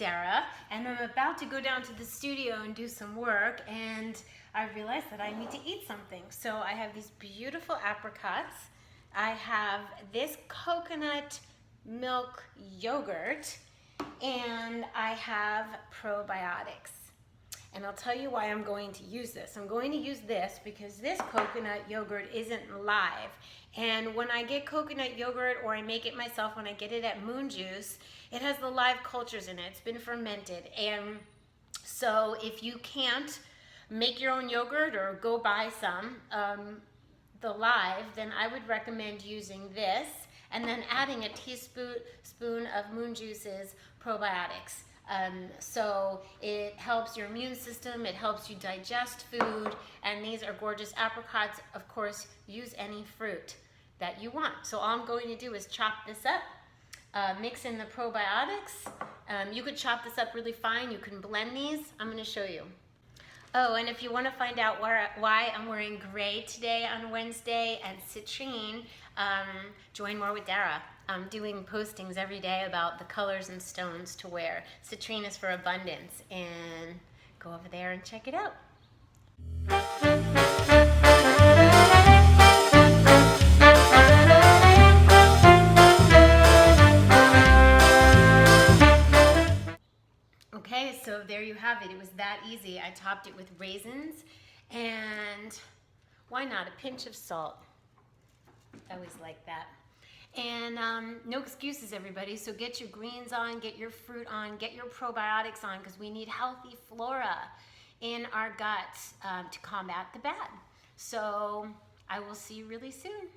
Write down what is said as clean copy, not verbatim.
Dara, and I'm about to go down to the studio and do some work, and I realized that I need to eat something. So I have these beautiful apricots. I have this coconut milk yogurt, and I have probiotics. And I'll tell you why I'm going to use this. I'm going to use this because this coconut yogurt isn't live. And when I get coconut yogurt, or I make it myself when I get it at Moon Juice, it has the live cultures in it. It's been fermented. And so if you can't make your own yogurt or go buy some, the live, then I would recommend using this and then adding a teaspoon of Moon Juice's probiotics. So it helps your immune system, it helps you digest food, and these are gorgeous apricots. Of course, use any fruit that you want. So all I'm going to do is chop this up, mix in the probiotics. You could chop this up really fine. You can blend these. I'm going to show you. Oh, and if you want to find out why I'm wearing gray today on Wednesday and citrine, join More with Dara. I'm doing postings every day about the colors and stones to wear. Citrine is for abundance, and go over there and check it out. Okay, so there you have it. It was that easy. I topped it with raisins and why not a pinch of salt. I always like that. And no excuses, everybody. So get your greens on, get your fruit on, get your probiotics on, because we need healthy flora in our guts to combat the bad. So I will see you really soon.